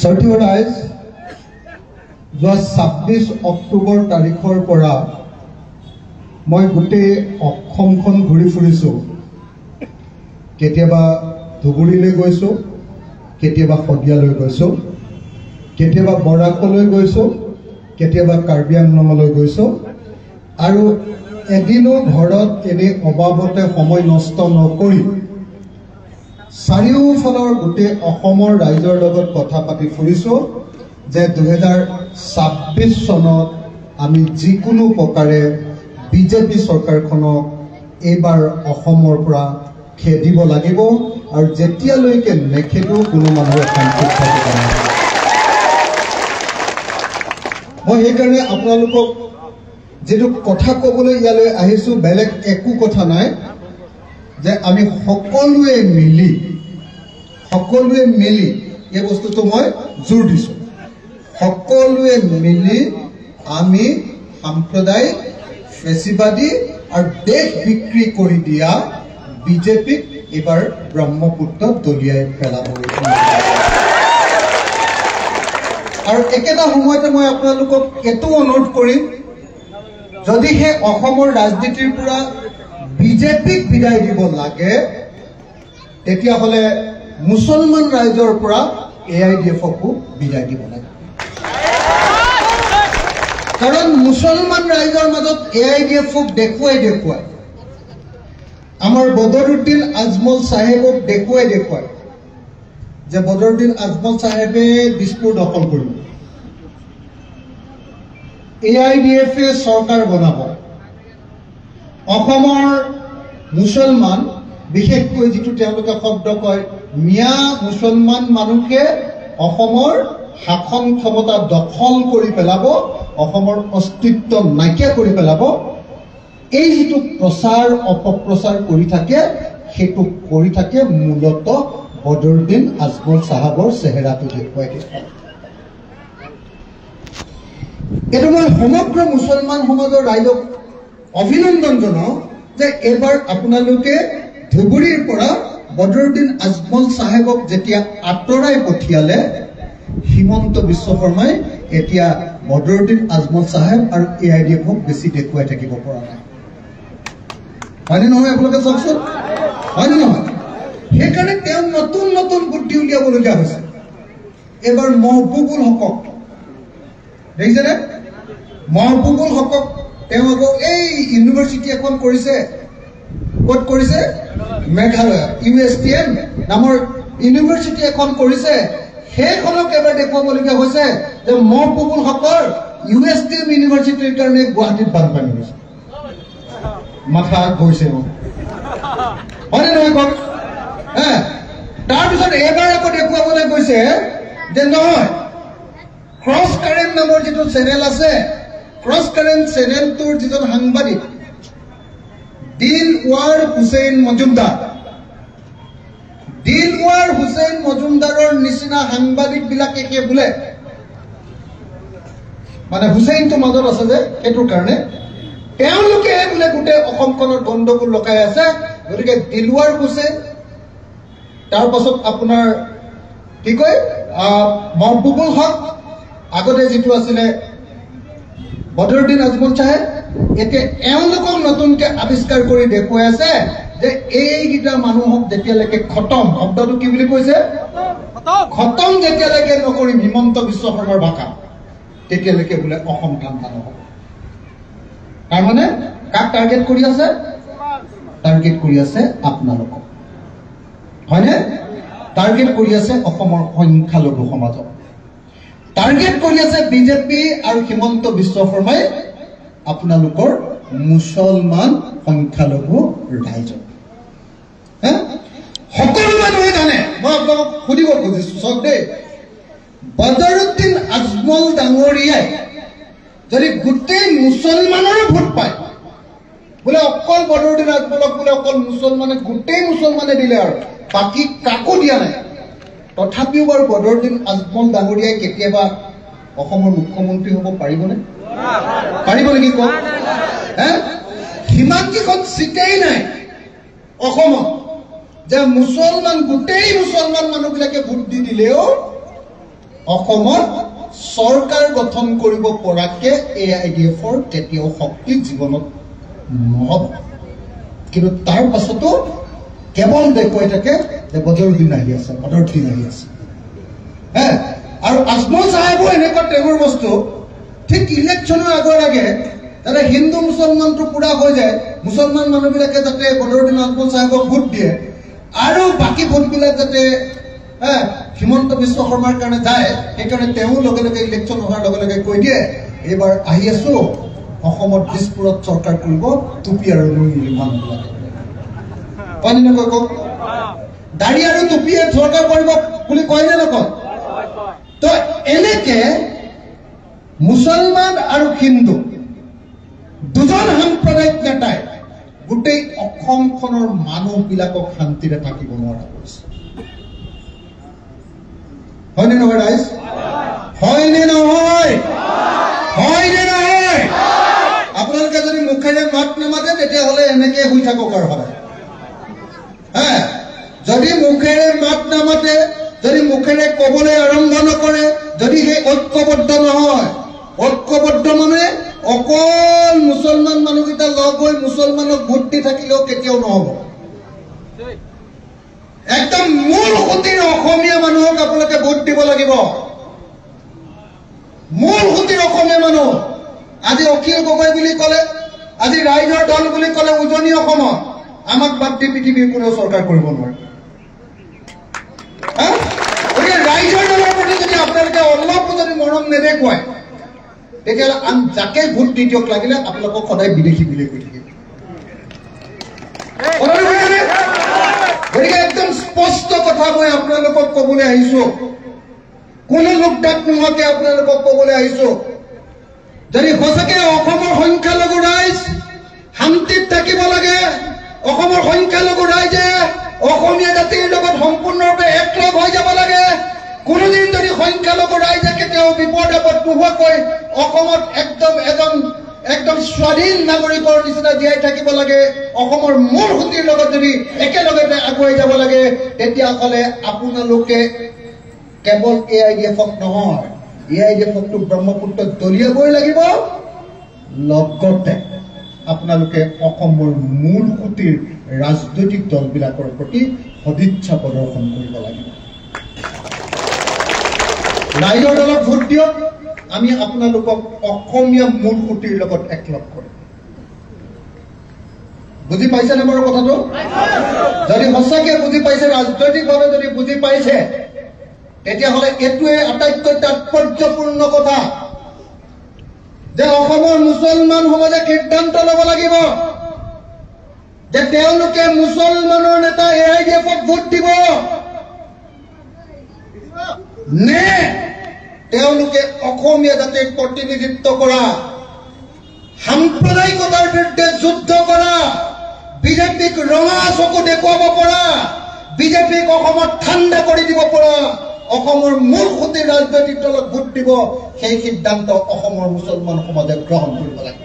Certified eyes, যোৱা 26 অক্টোবৰ তাৰিখৰ পৰা মই গোটেই অসমখন ঘূৰি ফুৰিছোঁ। কেতিয়াবা ধুবুৰীলৈ গৈছোঁ, কেতিয়াবা শদিয়ালৈ গৈছোঁ, কেতিয়াবা বৰাকলৈ গৈছোঁ, কেতিয়াবা কাৰ্বি আংলঙলৈ গৈছোঁ, আৰু এদিনো ঘৰত এনে অবাবতে সময় নষ্ট নকৰি চাৰিওফালৰ গোটেই অসমৰ ৰাইজৰ লগত কথা পাতি ফুৰিছোঁ যে 2026 চনত আমি যিকোনো প্ৰকাৰে বিজেপি চৰকাৰখনক এইবাৰ অসমৰ পৰা খেদিব লাগিব, আৰু যেতিয়ালৈকে নেখেদো কোনো মানুহে শান্তিত থাকিব নোৱাৰে। মই সেইকাৰণে আপোনালোকক যেটো কথা ক'বলৈ ইয়ালৈ আহিছোঁ, বেলেগ একো কথা নাই, যে আমি সকলোৱে মিলি এই বস্তুটো মই জোৰ দিছোঁ। সকলোৱে মিলি আমি সাম্প্ৰদায়িক ফেচিবাদী আৰু দেশ বিক্ৰী কৰি দিয়া বিজেপিক এবাৰ ব্ৰহ্মপুত্ৰত দলিয়াই পেলাব। আৰু একেটা সময়তে মই আপোনালোকক এইটো অনুৰোধ কৰিম, যদিহে অসমৰ ৰাজনীতিৰ পৰা বিজেপিক বিদায় দিব লাগে, তেতিয়াহ'লে মুছলমান ৰাইজৰ পৰা AIDFকো বিদায় দিব লাগে। কাৰণ মুছলমান ৰাইজৰ মাজত AIDFক দেখুৱাই আমাৰ বদৰুদ্দিন আজমল চাহেবক দেখুৱাই যে বদৰুদ্দিন আজমল চাহেবে দিছপুৰ দখল কৰিব, AIDFে চৰকাৰ বনাব, অসমৰ মুছলমান বিশেষকৈ যিটো তেওঁলোকে শব্দ কয় মিয়া মুছলমান মানুহে অসমৰ শাসন ক্ষমতা দখল কৰি পেলাব, অসমৰ অস্তিত্ব নাইকিয়া কৰি পেলাব, এই যিটো প্ৰচাৰ অপপ্ৰচাৰ কৰি থাকে, সেইটো কৰি থাকে মূলত বদৰুদ্দিন আজমল চাহাবৰ চেহেৰাটো দেখুৱাই দিয়ে। এইটো মই সমগ্ৰ মুছলমান সমাজৰ ৰাইজক অভিনন্দন জনাওঁ যে এইবাৰ আপোনালোকে ধুবুৰীৰ পৰা বদৰুদ্দিন আজমল চাহেবক যেতিয়া আঁতৰাই পঠিয়ালে, হিমন্ত বিশ্ব শৰ্মাই এতিয়া বদৰুদ্দিন আজমল চাহেব আৰু AIDFক বেছি দেখুৱাই থাকিব পৰা নাই। হয়নে নহয় আপোনালোকে চাওকচোন, হয়নে নহয়? সেইকাৰণে তেওঁ নতুন বুদ্ধি উলিয়াবলগীয়া হৈছে। এইবাৰ মহবুবুল হকক দেখিছেনে? মহবুবুল হকক তেওঁ আকৌ এই ইউনিভাৰ্চিটি এখন কৰিছে, ক'ত কৰিছে? মেঘালয় USTM নামৰ ইউনিভাৰ্চিটি এখন কৰিছে, সেইখনক এবাৰ দেখুৱাবলগীয়া হৈছে যে মহবুবুল হকৰ USTM ইউনিভাৰ্চিটিৰ কাৰণে গুৱাহাটীত বানপানী হৈছে। মাথা গৈছে হয়নে নহয় কওক? তাৰপিছত এবাৰ আকৌ দেখুৱাবলৈ গৈছে যে নহয়, ক্ৰছ কাৰেণ্ট নামৰ যিটো চেনেল আছে, ক্ৰছ কাৰেণ্ট চেনেলটোৰ যিজন সাংবাদিক দিলৱাৰ হুছেইন মজুমদাৰৰ নিচিনা সাংবাদিক বিলাকে বোলে, মানে হুছেইনটো মাজত আছে যে, সেইটোৰ কাৰণে তেওঁলোকে বোলে গোটেই অসমখনৰ গণ্ডগোল লগাই আছে। গতিকে দিলৱাৰ হুছেইন, তাৰ পাছত আপোনাৰ কি কয় মহবুবুল হক, আগতে যিটো আছিলে বদৰুদ্দিন আজমল চাহেব, এতিয়া এওঁলোকক নতুনকে আৱিষ্কাৰ কৰি দেখুৱাই আছে যে এইকেইটা মানুহক যেতিয়ালৈকে খতম, শব্দটো কি বুলি কৈছে, খতম যেতিয়ালৈকে নকৰিম হিমন্ত বিশ্ব শৰ্মাৰ ভাষা, তেতিয়ালৈকে বোলে অসম ঠাণ্ডা নহ'ব। তাৰমানে কাক টাৰ্গেট কৰি আছে? টাৰ্গেট কৰি আছে আপোনালোকক, হয়নে? টাৰ্গেট কৰি আছে অসমৰ সংখ্যালঘু সমাজক, টাৰ্গেট কৰি আছে বিজেপি আৰু হিমন্ত বিশ্ব শৰ্মাই আপোনালোকৰ মুছলমান সংখ্যালঘু ৰাইজক। সকলো মানুহে জানে, মই আপোনালোকক সুধিব খুজিছো, চাওক দেই, বদৰুদ্দিন আজমল ডাঙৰীয়াই যদি গোটেই মুছলমানৰো ভোট পায়, বোলে অকল বদৰুদ্দিন আজমলক বোলে অকল মুছলমানে, গোটেই মুছলমানে দিলে আৰু বাকী কাকো দিয়া নাই, তথাপিও বাৰু বদৰুদ্দিন আজমল ডাঙৰীয়াই কেতিয়াবা অসমৰ মুখ্যমন্ত্ৰী হ'ব পাৰিবনে? পাৰিব নেকি কওক? সিমানকেইখন চিটেই নাই অসমত যে মুছলমান, গোটেই মুছলমান মানুহবিলাকে ভোট দি দিলেও অসমত চৰকাৰ গঠন কৰিব পৰাকে AIDFৰ কেতিয়াও শক্তি জীৱনত নহব। কিন্তু তাৰ পাছতো কেৱল দেখুৱাই থাকে যে বদৰুদ্দিন আহি আছে, বদৰুদ্দিন আহি আছে। আৰু আজমল চাহেবো এনেকুৱা টেঙৰ বস্তু, ঠিক ইলেকশ্যনৰ আগৰ আগে যাতে হিন্দু মুছলমানটো পুৰা হৈ যায়, মুছলমান মানুহবিলাকে যাতে বদৰুদ্দিন আজমল চাহেবক ভোট দিয়ে আৰু বাকী ভোটবিলাক যাতে হিমন্ত বিশ্ব শৰ্মাৰ কাৰণে যায়, সেইকাৰণে তেওঁ লগে লগে ইলেকশ্যন হোৱাৰ লগে লগে কৈ দিয়ে এইবাৰ আহি আছো অসমত দিছপুৰত চৰকাৰ কৰিব টুপি আৰু লুঙি মানুহবিলাকে। পানী নকয় কওক, দাড়ি আৰু টুপিয়ে চৰকাৰ কৰিব বুলি কয় নে নকয়? তো এনেকে মুছলমান আৰু হিন্দু দুজন সাম্প্ৰদায়িক নেতাই গোটেই অসমখনৰ মানুহবিলাকক শান্তিৰে থাকিব নোৱাৰা কৰিছে। হয়নে নহয় ৰাইজ? হয়নে নহয়? হয়নে নহয়? আপোনালোকে যদি মুখেৰে মাত নামাতে তেতিয়াহ'লে এনেকে শুই থাকক আৰু সদায়। যদি মুখেৰে মাত নামাতে, যদি মুখেৰে কবলৈ আৰম্ভ নকৰে, যদি সেই ঐক্যবদ্ধ নহয়, ঐক্যবদ্ধ মানে অকল মুছলমান মানুহকেইটা লগ হৈ মুছলমানক ভোট দি থাকিলেও কেতিয়াও নহব। একদম মূল সুঁতিৰ অসমীয়া মানুহক আপোনালোকে ভোট দিব লাগিব। মূল সুঁতিৰ অসমীয়া মানুহ। আজি অখিল গগৈ বুলি ক'লে, আজি ৰাইজৰ দল বুলি ক'লে উজনি অসমত আমাক বাদ দি পৃথিৱীৰ কোনেও চৰকাৰ কৰিব নোৱাৰে। গতিকে ৰাইজৰ দলৰ প্ৰতি যদি আপোনালোকে অলপো যদি মৰম নেদেখুৱায়, তেতিয়াহ'লে আন যাকে ভোট দি দিয়ক, লাগিলে আপোনালোকক সদায় বিদেশী বুলি কৈ থাকিব। গতিকে একদম স্পষ্ট কথা মই আপোনালোকক কবলৈ আহিছো, কোনো লোকদাক নোহোৱাকে আপোনালোকক কবলৈ আহিছো, যদি সঁচাকে অসমৰ সংখ্যালঘু ৰাইজ শান্তিত থাকিব লাগে, অসমৰ সংখ্যালঘু ৰাইজে অসমীয়া জাতিৰ লগত সম্পূৰ্ণৰূপে একলগ হৈ যাব লাগে, কোনোদিন যদি সংখ্যালঘু ৰাইজে কেতিয়াও বিপদ আপদ নোহোৱাকৈ অসমত একদম স্বাধীন নাগৰিকৰ নিচিনা জীয়াই থাকিব লাগে, অসমৰ মূল সুঁতিৰ লগত যদি একেলগে আগুৱাই যাব লাগে, তেতিয়াহ'লে আপোনালোকে কেৱল AIDFক নহয়, AIDFকটো ব্ৰহ্মপুত্ৰত দলিয়াবই লাগিব, লগতে আপোনালোকে অসমৰ মূল সুঁতিৰ ৰাজনৈতিক দলবিলাকৰ প্ৰতি সদিচ্ছা প্ৰদৰ্শন কৰিব লাগিব। ৰাইজৰ দলক ভোট দিয়ক, আমি আপোনালোকক অসমীয়া মূল সুঁতিৰ লগত একলগ কৰিম। বুজি পাইছেনে বাৰু কথাটো? যদি সঁচাকে বুজি পাইছে, ৰাজনৈতিকভাৱে যদি বুজি পাইছে, তেতিয়াহ'লে এইটোৱে আটাইতকৈ তাৎপৰ্যপূৰ্ণ কথা যে অসমৰ মুছলমান সমাজে সিদ্ধান্ত ল'ব লাগিব যে তেওঁলোকে মুছলমানৰ নেতা AIDFক ভোট দিব নে তেওঁলোকে অসমীয়া জাতিক প্ৰতিনিধিত্ব কৰা, সাম্প্ৰদায়িকতাৰ বিৰুদ্ধে যুদ্ধ কৰা, বিজেপিক ৰঙা চকু দেখুৱাব পৰা, বিজেপিক অসমত ঠাণ্ডা কৰি দিব পৰা অসমৰ মূল সুঁতিৰ ৰাজনৈতিক দলক ভোট দিব, সেই সিদ্ধান্ত অসমৰ মুছলমান সমাজে গ্ৰহণ কৰিব লাগে।